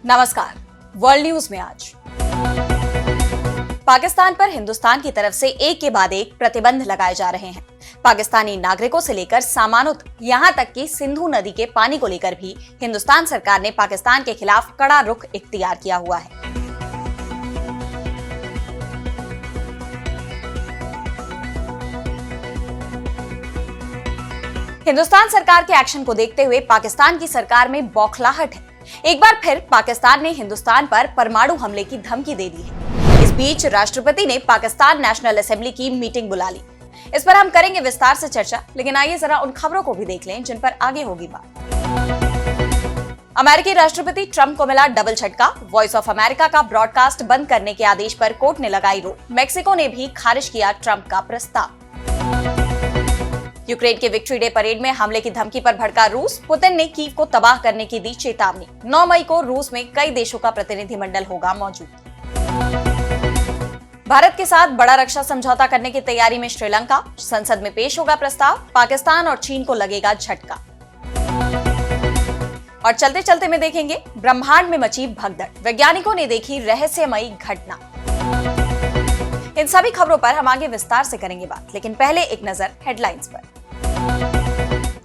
नमस्कार। World news में आज पाकिस्तान पर हिंदुस्तान की तरफ से एक के बाद एक प्रतिबंध लगाए जा रहे हैं। पाकिस्तानी नागरिकों से लेकर सामानों यहां तक कि सिंधु नदी के पानी को लेकर भी हिंदुस्तान सरकार ने पाकिस्तान के खिलाफ कड़ा रुख इख्तियार किया हुआ है। हिंदुस्तान सरकार के एक्शन को देखते हुए पाकिस्तान की सरकार में बौखलाहट है। एक बार फिर पाकिस्तान ने हिंदुस्तान पर परमाणु हमले की धमकी दे दी है। इस बीच राष्ट्रपति ने पाकिस्तान नेशनल असेंबली की मीटिंग बुला ली। इस पर हम करेंगे विस्तार से चर्चा, लेकिन आइए जरा उन खबरों को भी देख लें जिन पर आगे होगी बात। अमेरिकी राष्ट्रपति ट्रंप को मिला डबल झटका। वॉइस ऑफ अमेरिका का ब्रॉडकास्ट बंद करने के आदेश पर कोर्ट ने लगाई रोक। मेक्सिको ने भी खारिज किया ट्रंप का प्रस्ताव। यूक्रेन के विक्ट्री डे परेड में हमले की धमकी पर भड़का रूस। पुतिन ने कीव को तबाह करने की दी चेतावनी। 9 मई को रूस में कई देशों का प्रतिनिधिमंडल होगा मौजूद। भारत के साथ बड़ा रक्षा समझौता करने की तैयारी में श्रीलंका। संसद में पेश होगा प्रस्ताव। पाकिस्तान और चीन को लगेगा झटका। और चलते चलते में देखेंगे ब्रह्मांड में मची भगदड़, वैज्ञानिकों ने देखी रहस्यमयी घटना। इन सभी खबरों पर हम आगे विस्तार से करेंगे बात, लेकिन पहले एक नजर हेडलाइंस पर।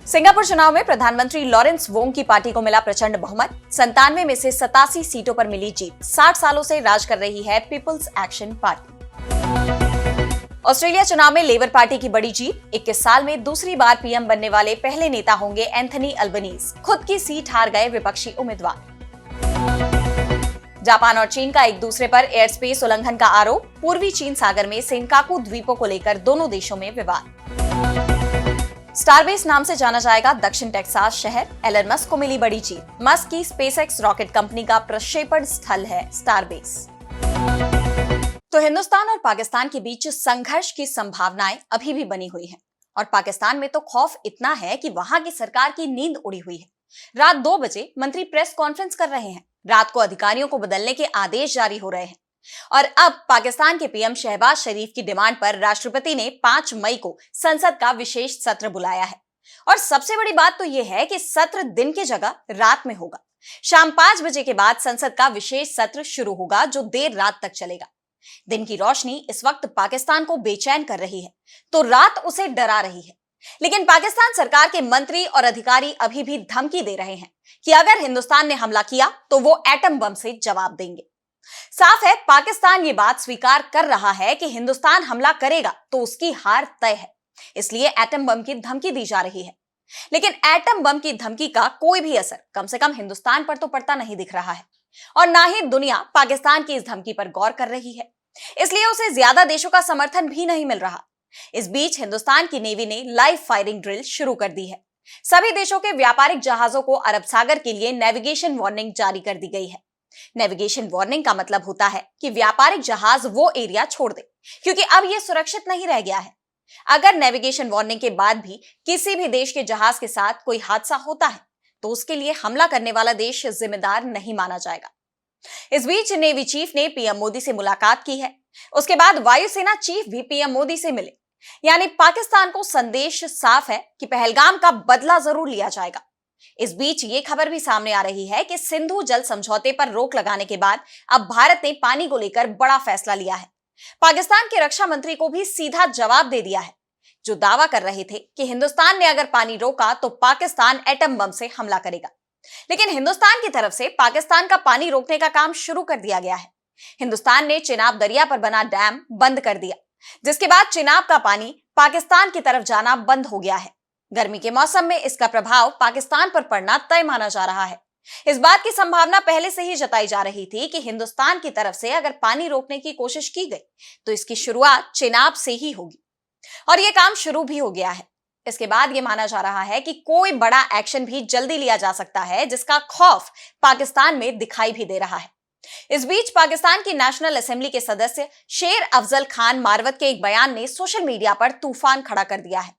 सिंगापुर चुनाव में प्रधानमंत्री लॉरेंस वोंग की पार्टी को मिला प्रचंड बहुमत। 97 में से 87 सीटों पर मिली जीत। 60 सालों से राज कर रही है पीपल्स एक्शन पार्टी। ऑस्ट्रेलिया चुनाव में लेबर पार्टी की बड़ी जीत। 21 साल में दूसरी बार पीएम बनने वाले पहले नेता होंगे एंथनी अल्बनीज। खुद की सीट हार गए विपक्षी उम्मीदवार। जापान और चीन का एक दूसरे पर एयर स्पेस उल्लंघन का आरोप। पूर्वी चीन सागर में सेनकाकू द्वीपों को लेकर दोनों देशों में विवाद। स्टारबेस नाम से जाना जाएगा दक्षिण टेक्सास शहर। एलन मस्क को मिली बड़ी जीत। मस्क की स्पेसएक्स रॉकेट कंपनी का प्रक्षेपण स्थल है स्टारबेस। तो हिंदुस्तान और पाकिस्तान के बीच संघर्ष की संभावनाएं अभी भी बनी हुई हैं और पाकिस्तान में तो खौफ इतना है कि वहां की सरकार की नींद उड़ी हुई है। रात 2 बजे मंत्री प्रेस कॉन्फ्रेंस कर रहे हैं। रात को अधिकारियों को बदलने के आदेश जारी हो रहे हैं और अब पाकिस्तान के पीएम शहबाज शरीफ की डिमांड पर राष्ट्रपति ने 5 मई को संसद का विशेष सत्र बुलाया है। और सबसे बड़ी बात तो यह है कि सत्र दिन की जगह रात में होगा। शाम 5 बजे के बाद संसद का विशेष सत्र शुरू होगा जो देर रात तक चलेगा। दिन की रोशनी इस वक्त पाकिस्तान को बेचैन कर रही है तो रात उसे डरा रही है। लेकिन पाकिस्तान सरकार के मंत्री और अधिकारी अभी भी धमकी दे रहे हैं कि अगर हिंदुस्तान ने हमला किया तो वो एटम बम से जवाब देंगे। साफ है, पाकिस्तान ये बात स्वीकार कर रहा है कि हिंदुस्तान हमला करेगा तो उसकी हार तय है, इसलिए एटम बम की धमकी दी जा रही है। लेकिन एटम बम की धमकी का कोई भी असर कम से कम हिंदुस्तान पर तो पड़ता नहीं दिख रहा है और ना ही दुनिया पाकिस्तान की इस धमकी पर गौर कर रही है, इसलिए उसे ज्यादा देशों का समर्थन भी नहीं मिल रहा। इस बीच हिंदुस्तान की नेवी ने लाइव फायरिंग ड्रिल शुरू कर दी है। सभी देशों के व्यापारिक जहाजों को अरब सागर के लिए नेविगेशन वार्निंग जारी कर दी गई है। नेविगेशन वार्निंग का मतलब होता है कि व्यापारिक जहाज वो एरिया छोड़ दे, क्योंकि अब यह सुरक्षित नहीं रह गया है। अगर नेविगेशन वार्निंग के बाद भी किसी भी देश के जहाज के साथ कोई हादसा होता है तो उसके लिए हमला करने वाला देश जिम्मेदार नहीं माना जाएगा। इस बीच नेवी चीफ ने पीएम मोदी से मुलाकात की है। उसके बाद वायुसेना चीफ भी पीएम मोदी से मिले। यानी पाकिस्तान को संदेश साफ है कि पहलगाम का बदला जरूर लिया जाएगा। इस बीच ये खबर भी सामने आ रही है कि सिंधु जल समझौते पर रोक लगाने के बाद अब भारत ने पानी को लेकर बड़ा फैसला लिया है। पाकिस्तान के रक्षा मंत्री को भी सीधा जवाब दे दिया है, जो दावा कर रहे थे कि हिंदुस्तान ने अगर पानी रोका तो पाकिस्तान एटम बम से हमला करेगा। लेकिन हिंदुस्तान की तरफ से पाकिस्तान का पानी रोकने का काम शुरू कर दिया गया है। हिंदुस्तान ने चिनाब दरिया पर बना डैम बंद कर दिया, जिसके बाद चिनाब का पानी पाकिस्तान की तरफ जाना बंद हो गया है। गर्मी के मौसम में इसका प्रभाव पाकिस्तान पर पड़ना तय माना जा रहा है। इस बात की संभावना पहले से ही जताई जा रही थी कि हिंदुस्तान की तरफ से अगर पानी रोकने की कोशिश की गई तो इसकी शुरुआत चिनाब से ही होगी और यह काम शुरू भी हो गया है। इसके बाद यह माना जा रहा है कि कोई बड़ा एक्शन भी जल्दी लिया जा सकता है, जिसका खौफ पाकिस्तान में दिखाई भी दे रहा है। इस बीच पाकिस्तान की नेशनल असेंबली के सदस्य शेर अफजल खान मारवत के एक बयान ने सोशल मीडिया पर तूफान खड़ा कर दिया है।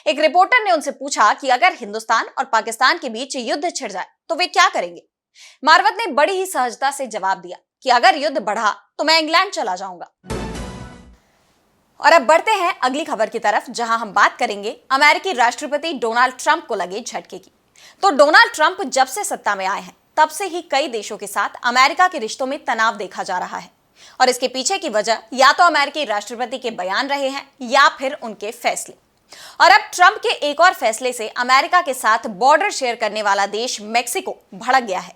एक रिपोर्टर ने उनसे पूछा कि अगर हिंदुस्तान और पाकिस्तान के बीच युद्ध छिड़ जाए तो वे क्या करेंगे। मारवत ने बड़ी ही सहजता से जवाब दिया कि अगर युद्ध बढ़ा तो मैं इंग्लैंड चला जाऊंगा। और अब बढ़ते हैं अगली खबर की तरफ, जहां हम बात करेंगे अमेरिकी राष्ट्रपति डोनाल्ड ट्रंप को लगे झटके की। तो डोनाल्ड ट्रंप जब से सत्ता में आए हैं तब से ही कई देशों के साथ अमेरिका के रिश्तों में तनाव देखा जा रहा है और इसके पीछे की वजह या तो अमेरिकी राष्ट्रपति के बयान रहे हैं या फिर उनके फैसले। और अब ट्रंप के एक और फैसले से अमेरिका के साथ बॉर्डर शेयर करने वाला देश मेक्सिको भड़क गया है।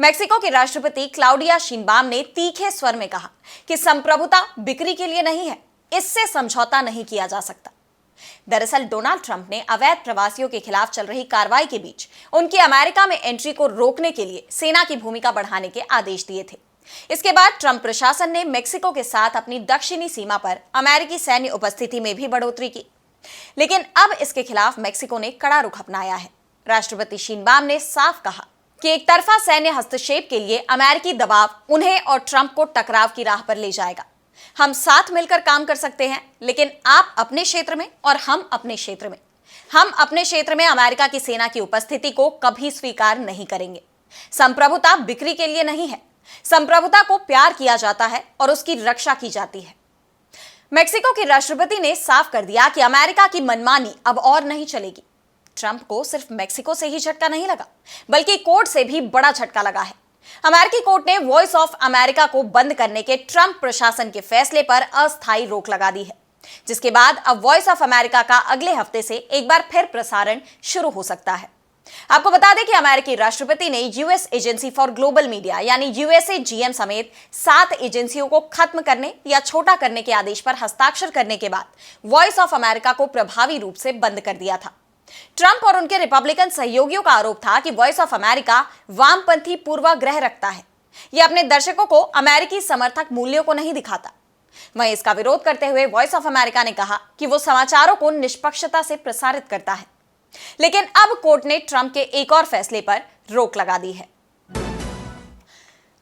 मेक्सिको के राष्ट्रपति क्लाउडिया शिनबाम ने तीखे स्वर में कहा कि संप्रभुता बिक्री के लिए नहीं है, इससे समझौता नहीं किया जा सकता। दरअसल डोनाल्ड ट्रंप ने अवैध प्रवासियों के खिलाफ चल रही कार्रवाई के बीच उनकी अमेरिका में एंट्री को रोकने के लिए सेना की भूमिका बढ़ाने के आदेश दिए थे। इसके बाद ट्रंप प्रशासन ने मेक्सिको के साथ अपनी दक्षिणी सीमा पर अमेरिकी सैन्य उपस्थिति में भी बढ़ोतरी की, लेकिन अब इसके खिलाफ मेक्सिको ने कड़ा रुख अपनाया है। राष्ट्रपति शिनबाम ने साफ कहा कि एक तरफा सैन्य हस्तक्षेप के लिए अमेरिकी दबाव उन्हें और ट्रंप को टकराव की राह पर ले जाएगा। हम साथ मिलकर काम कर सकते हैं, लेकिन आप अपने क्षेत्र में और हम अपने क्षेत्र में। हम अपने क्षेत्र में अमेरिका की सेना की उपस्थिति को कभी स्वीकार नहीं करेंगे। संप्रभुता बिक्री के लिए नहीं है। संप्रभुता को प्यार किया जाता है और उसकी रक्षा की जाती है। मेक्सिको के राष्ट्रपति ने साफ कर दिया कि अमेरिका की मनमानी अब और नहीं चलेगी। ट्रंप को सिर्फ मेक्सिको से ही झटका नहीं लगा, बल्कि कोर्ट से भी बड़ा झटका लगा है। अमेरिकी कोर्ट ने वॉइस ऑफ अमेरिका को बंद करने के ट्रंप प्रशासन के फैसले पर अस्थायी रोक लगा दी है, जिसके बाद अब वॉइस ऑफ अमेरिका का अगले हफ्ते से एक बार फिर प्रसारण शुरू हो सकता है। आपको बता दें कि अमेरिकी राष्ट्रपति ने US agency for global media यानी यूएसएजीएम समेत 7 एजेंसियों को खत्म करने या छोटा करने के आदेश पर हस्ताक्षर करने के बाद वॉइस ऑफ अमेरिका को प्रभावी रूप से बंद कर दिया था। ट्रंप और उनके रिपब्लिकन सहयोगियों का आरोप था कि वॉइस ऑफ अमेरिका वामपंथी पूर्वाग्रह रखता है। यह अपने दर्शकों को अमेरिकी समर्थक मूल्यों को नहीं दिखाता। वहीं इसका विरोध करते हुए वॉइस ऑफ अमेरिका ने कहा कि वो समाचारों को निष्पक्षता से प्रसारित करता है। लेकिन अब कोर्ट ने ट्रंप के एक और फैसले पर रोक लगा दी है।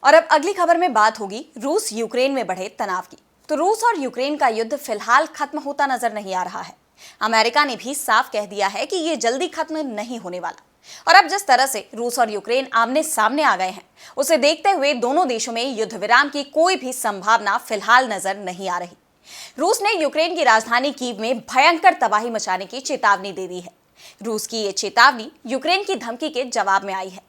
और अब अगली खबर में बात होगी रूस यूक्रेन में बढ़े तनाव की। तो रूस और यूक्रेन का युद्ध फिलहाल खत्म होता नजर नहीं आ रहा है। अमेरिका ने भी साफ कह दिया है कि यह जल्दी खत्म नहीं होने वाला। और अब जिस तरह से रूस और यूक्रेन आमने सामने आ गए हैं, उसे देखते हुए दोनों देशों में युद्ध विराम की कोई भी संभावना फिलहाल नजर नहीं आ रही। रूस ने यूक्रेन की राजधानी कीव में भयंकर तबाही मचाने की चेतावनी दे दी है। रूस की यह चेतावनी यूक्रेन की धमकी के जवाब में आई है।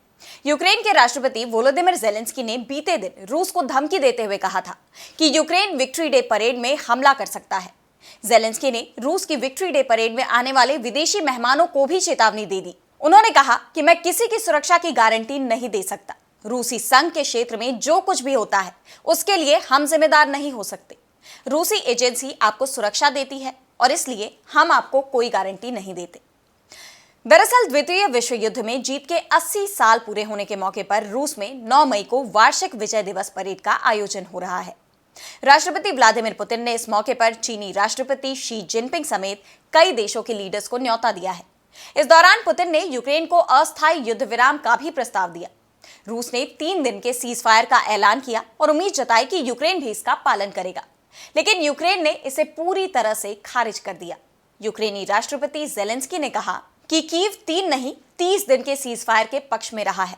यूक्रेन के राष्ट्रपति वोलोदिमिर ज़ेलेंस्की ने बीते दिन रूस को धमकी देते हुए कहा था कि यूक्रेन विक्ट्री डे परेड में हमला कर सकता है। ज़ेलेंस्की ने रूस की विक्ट्री डे परेड में आने वाले विदेशी मेहमानों को भी चेतावनी दे दी। उन्होंने कहा कि मैं किसी की सुरक्षा की गारंटी नहीं दे सकता। रूसी संघ के क्षेत्र में जो कुछ भी होता है उसके लिए हम जिम्मेदार नहीं हो सकते। रूसी एजेंसी आपको सुरक्षा देती है और इसलिए हम आपको कोई गारंटी नहीं देते। दरअसल द्वितीय विश्व युद्ध में जीत के 80 साल पूरे होने के मौके पर रूस में 9 मई को वार्षिक विजय दिवस परेड का आयोजन हो रहा है। राष्ट्रपति व्लादिमीर पुतिन ने इस मौके पर चीनी राष्ट्रपति शी जिनपिंग समेत कई देशों के लीडर्स को न्योता दिया है। इस दौरान पुतिन ने यूक्रेन को अस्थायी युद्ध विराम का भी प्रस्ताव दिया। रूस ने 3 दिन के सीज फायर का ऐलान किया और उम्मीद जताई कि यूक्रेन भी इसका पालन करेगा, लेकिन यूक्रेन ने इसे पूरी तरह से खारिज कर दिया। यूक्रेनी राष्ट्रपति ज़ेलेंस्की ने कहा कि कीव 3 नहीं 30 दिन के सीज फायर के पक्ष में रहा है।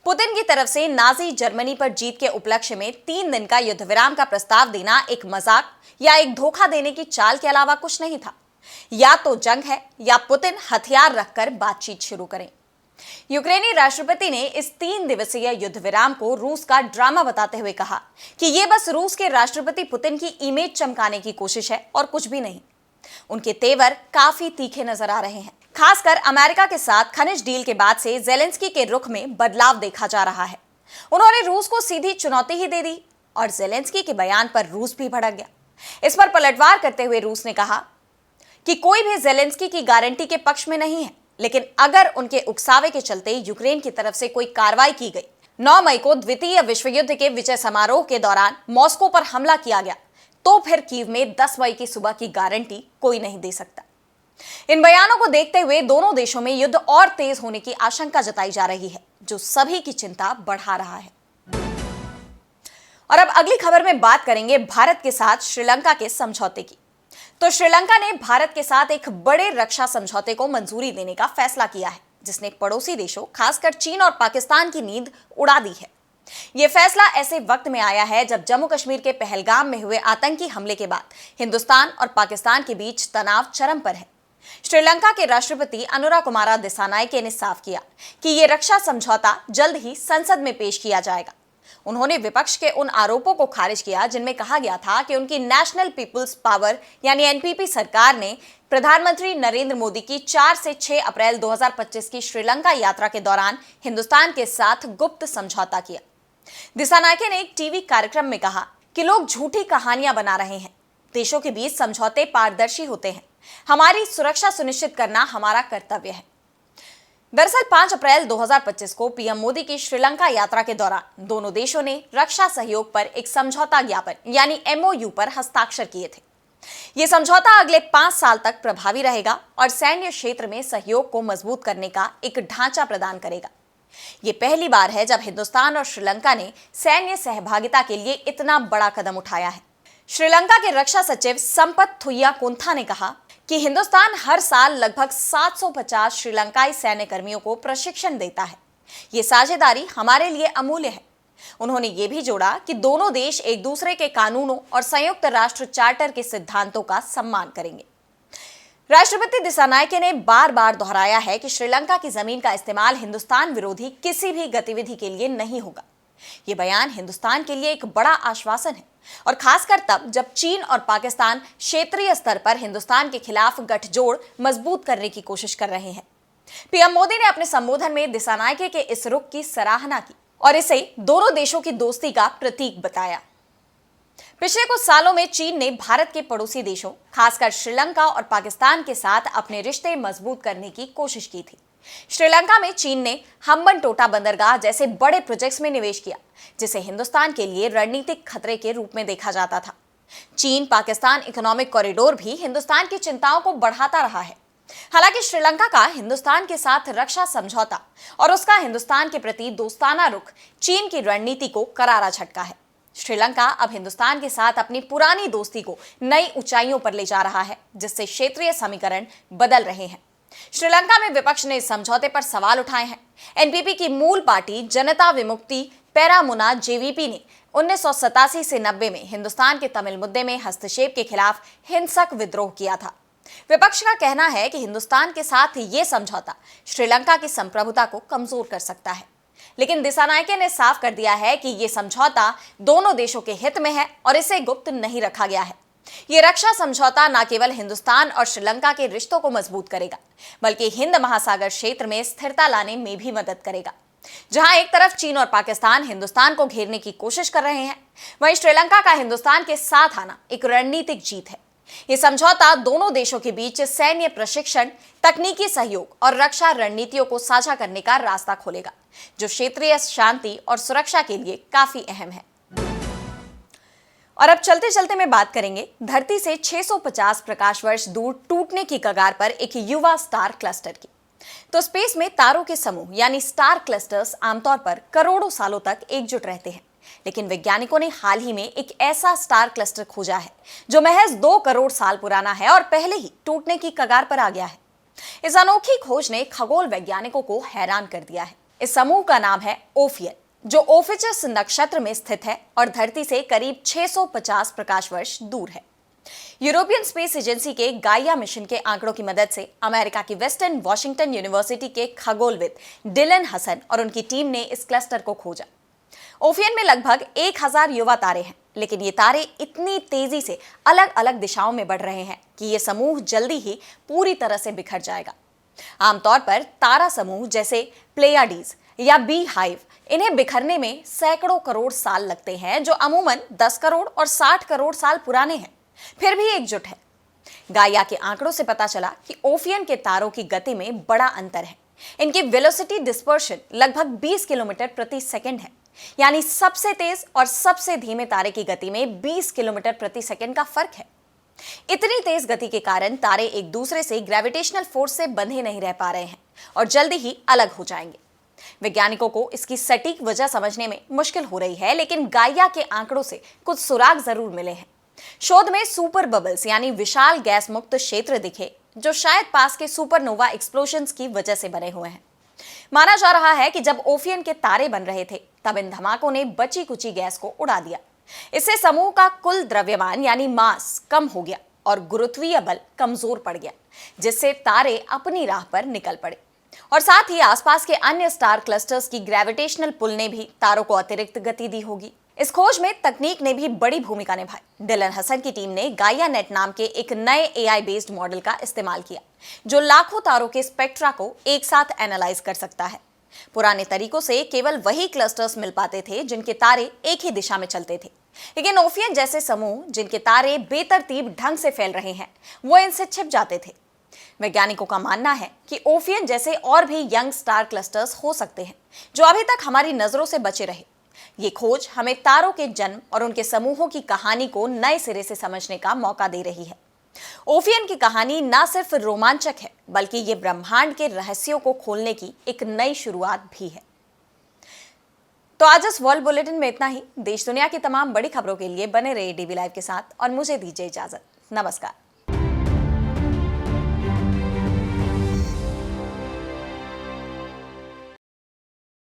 पुतिन की तरफ से नाजी जर्मनी पर जीत के उपलक्ष्य में 3 दिन का युद्ध विराम का प्रस्ताव देना एक मजाक या एक धोखा देने की चाल के अलावा कुछ नहीं था। या तो जंग है या पुतिन हथियार रखकर बातचीत शुरू करें। यूक्रेनी राष्ट्रपति ने इस 3 दिवसीय युद्ध विराम को रूस का ड्रामा बताते हुए कहा कि यह बस रूस के राष्ट्रपति पुतिन की इमेज चमकाने की कोशिश है और कुछ भी नहीं। उनके तेवर काफी तीखे नजर आ रहे हैं। खासकर अमेरिका के साथ खनिज डील के बाद से ज़ेलेंस्की के रुख में बदलाव देखा जा रहा है। उन्होंने रूस को सीधी चुनौती ही दे दी और ज़ेलेंस्की के बयान पर रूस भी भड़क गया। इस पर पलटवार करते हुए रूस ने कहा कि कोई भी ज़ेलेंस्की की गारंटी के पक्ष में नहीं है, लेकिन अगर उनके उकसावे के चलते यूक्रेन की तरफ से कोई कार्रवाई की गई, 9 मई को द्वितीय विश्व युद्ध के विजय समारोह के दौरान मॉस्को पर हमला किया गया, तो फिर कीव में 10 मई की सुबह की गारंटी कोई नहीं दे सकता। इन बयानों को देखते हुए दोनों देशों में युद्ध और तेज होने की आशंका जताई जा रही है, जो सभी की चिंता बढ़ा रहा है। और अब अगली खबर में बात करेंगे भारत के साथ श्रीलंका के समझौते की। तो श्रीलंका ने भारत के साथ एक बड़े रक्षा समझौते को मंजूरी देने का फैसला किया है, जिसने पड़ोसी देशों खासकर चीन और पाकिस्तान की नींद उड़ा दी है। यह फैसला ऐसे वक्त में आया है जब जम्मू कश्मीर के पहलगाम में हुए आतंकी हमले के बाद हिंदुस्तान और पाकिस्तान के बीच तनाव चरम पर है। श्रीलंका के राष्ट्रपति अनुरा कुमारा दिसानायके ने साफ किया कि ये रक्षा समझौता जल्द ही संसद में पेश किया जाएगा। उन्होंने विपक्ष के उन आरोपों को खारिज किया जिनमें कहा गया था कि उनकी नेशनल पीपुल्स पावर यानी एनपीपी सरकार ने प्रधानमंत्री नरेंद्र मोदी की 4 से 6 अप्रैल 2025 की श्रीलंका यात्रा के दौरान हिंदुस्तान के साथ गुप्त समझौता किया। दिसानायके ने एक टीवी कार्यक्रम में कहा कि लोग झूठी कहानियां बना रहे हैं। देशों के बीच समझौते पारदर्शी होते हैं। हमारी सुरक्षा सुनिश्चित करना हमारा कर्तव्य है। दरअसल 5 अप्रैल 2025 को पीएम मोदी की श्रीलंका यात्रा के दौरान दोनों देशों ने रक्षा सहयोग पर एक समझौता ज्ञापन यानी एमओयू पर हस्ताक्षर किए थे। यह समझौता अगले 5 साल तक प्रभावी रहेगा और सैन्य क्षेत्र में सहयोग को मजबूत करने का एक ढांचा प्रदान करेगा। ये पहली बार है जब हिंदुस्तान और श्रीलंका ने सैन्य सहभागिता के लिए इतना बड़ा कदम उठाया है। श्रीलंका के रक्षा सचिव संपत थुइयाकुंथा ने कहा कि हिंदुस्तान हर साल लगभग 750 श्रीलंकाई सैन्य कर्मियों को प्रशिक्षण देता है। ये साझेदारी हमारे लिए अमूल्य है। उन्होंने ये भी जोड़ा कि दोनों देश एक दूसरे के कानूनों और संयुक्त राष्ट्र चार्टर के सिद्धांतों का सम्मान करेंगे। राष्ट्रपति दिसानायके ने बार बार दोहराया है कि श्रीलंका की जमीन का इस्तेमाल हिंदुस्तान विरोधी किसी भी गतिविधि के लिए नहीं होगा। ये बयान हिंदुस्तान के लिए एक बड़ा आश्वासन है और खासकर तब जब चीन और पाकिस्तान क्षेत्रीय स्तर पर हिंदुस्तान के खिलाफ गठजोड़ मजबूत करने की कोशिश कर रहे हैं। पीएम मोदी ने अपने संबोधन में दिसानायके के इस रुख की सराहना की और इसे दोनों देशों की दोस्ती का प्रतीक बताया। पिछले कुछ सालों में चीन ने भारत के पड़ोसी देशों खासकर श्रीलंका और पाकिस्तान के साथ अपने रिश्ते मजबूत करने की कोशिश की थी। श्रीलंका में चीन ने हम्बनटोटा बंदरगाह जैसे बड़े प्रोजेक्ट्स में निवेश किया जिसे हिंदुस्तान के लिए रणनीतिक खतरे के रूप में देखा जाता था। चीन पाकिस्तान इकोनॉमिक कॉरिडोर भी हिंदुस्तान की चिंताओं को बढ़ाता रहा है। हालांकि श्रीलंका का हिंदुस्तान के साथ रक्षा समझौता और उसका हिंदुस्तान के प्रति दोस्ताना रुख चीन की रणनीति को करारा झटका है। श्रीलंका अब हिंदुस्तान के साथ अपनी पुरानी दोस्ती को नई ऊंचाइयों पर ले जा रहा है जिससे क्षेत्रीय समीकरण बदल रहे हैं। श्रीलंका में विपक्ष ने इस समझौते पर सवाल उठाए हैं। एनपीपी की मूल पार्टी जनता विमुक्ति पेरामुना जेवीपी ने 1987 से 90 में हिंदुस्तान के तमिल मुद्दे में हस्तक्षेप के खिलाफ हिंसक विद्रोह किया था। विपक्ष का कहना है कि हिंदुस्तान के साथ ये समझौता श्रीलंका की संप्रभुता को कमजोर कर सकता है, लेकिन दिसानायके ने साफ कर दिया है कि ये समझौता दोनों देशों के हित में है और इसे गुप्त नहीं रखा गया है। ये रक्षा समझौता न केवल हिंदुस्तान और श्रीलंका के रिश्तों को मजबूत करेगा बल्कि हिंद महासागर क्षेत्र में स्थिरता लाने में भी मदद करेगा। जहां एक तरफ चीन और पाकिस्तान हिंदुस्तान को घेरने की कोशिश कर रहे हैं, वहीं श्रीलंका का हिंदुस्तान के साथ आना एक रणनीतिक जीत है। ये समझौता दोनों देशों के बीच सैन्य प्रशिक्षण, तकनीकी सहयोग और रक्षा रणनीतियों को साझा करने का रास्ता खोलेगा, जो क्षेत्रीय शांति और सुरक्षा के लिए काफी अहम है। और अब चलते चलते में बात करेंगे धरती से 650 प्रकाश वर्ष दूर टूटने की कगार पर एक युवा स्टार क्लस्टर की। तो स्पेस में तारों के समूह यानी स्टार क्लस्टर्स आमतौर पर करोड़ों सालों तक एकजुट रहते हैं, लेकिन वैज्ञानिकों ने हाल ही में एक ऐसा स्टार क्लस्टर खोजा है जो महज 2 करोड़ साल पुराना है और पहले ही टूटने की कगार पर आ गया है। इस अनोखी खोज ने खगोल वैज्ञानिकों को हैरान कर दिया है। इस समूह का नाम है ओफियन, जो ओफिचस नक्षत्र में स्थित है और धरती से करीब 650 प्रकाश वर्ष दूर है। यूरोपियन स्पेस एजेंसी के गाइया मिशन के आंकड़ों की मदद से अमेरिका की वेस्टर्न वॉशिंगटन यूनिवर्सिटी के खगोलविद डिलन हसन और उनकी टीम ने इस क्लस्टर को खोजा। ओफियन में लगभग 1000 युवा तारे हैं, लेकिन ये तारे इतनी तेजी से अलग अलग दिशाओं में बढ़ रहे हैं कि ये समूह जल्दी ही पूरी तरह से बिखर जाएगा। आमतौर पर तारा समूह जैसे प्लेयाडीज या बी हाइव, इन्हें बिखरने में सैकड़ों करोड़ साल लगते हैं, जो अमूमन 10 करोड़ और 60 करोड़ साल पुराने हैं, फिर भी एकजुट है। गाइया के आंकड़ों से पता चला कि ओफियन के तारों की गति में बड़ा अंतर है। इनकी वेलोसिटी डिस्पर्शन लगभग 20 किलोमीटर प्रति सेकंड है, यानी सबसे तेज और सबसे धीमे तारे की गति में 20 किलोमीटर प्रति सेकंड का फर्क है। इतनी तेज गति के कारण तारे एक दूसरे से ग्रेविटेशनल फोर्स से बंधे नहीं रह पा रहे हैं और जल्दी ही अलग हो जाएंगे। वैज्ञानिकों को इसकी सटीक वजह समझने में मुश्किल हो रही है, लेकिन गाइया के आंकड़ों से कुछ सुराग जरूर मिले हैं। शोध में सुपर बबल्स यानी विशाल गैस मुक्त क्षेत्र दिखे, जो शायद पास के सुपरनोवा एक्सप्लोजन्स की वजह से बने हुए हैं। माना जा रहा है कि जब ओफियन के तारे बन रहे थे, तब इन धमाकों ने बची कुची गैस को उड़ा दिया। इससे समूह का कुल द्रव्यमान यानी मास कम हो गया और गुरुत्वीय बल कमजोर पड़ गया, जिससे तारे अपनी राह पर निकल पड़े। और साथ ही आसपास के अन्य स्टार क्लस्टर्स की ग्रेविटेशनल पुल ने भी तारों को अतिरिक्त गति दी होगी। इस खोज में तकनीक ने भी बड़ी भूमिका निभाई। डिलन हसन की टीम ने गाइया नेट नाम के एक नए एआई बेस्ड मॉडल का इस्तेमाल किया, जो लाखों तारों के स्पेक्ट्रा को एक साथ एनालाइज कर सकता है। पुराने तरीकों से केवल वही क्लस्टर्स मिल पाते थे जिनके तारे एक ही दिशा में चलते थे, लेकिन ओफियन जैसे समूह जिनके तारे बेतरतीब ढंग से फैल रहे हैं, वो इनसे छिप जाते थे। वैज्ञानिकों का मानना है कि ओफियन जैसे और भी यंग स्टार क्लस्टर्स हो सकते हैं जो अभी तक हमारी नजरों से बचे रहे। ये खोज हमें तारों के जन्म और उनके समूहों की कहानी को नए सिरे से समझने का मौका दे रही है। ओफियन की कहानी न सिर्फ रोमांचक है, बल्कि ये ब्रह्मांड के रहस्यों को खोलने की एक नई शुरुआत भी है। तो आज इस वर्ल्ड बुलेटिन में इतना ही। देश दुनिया की तमाम बड़ी खबरों के लिए बने रहिए डीवी लाइव के साथ और मुझे दीजिए इजाजत। नमस्कार।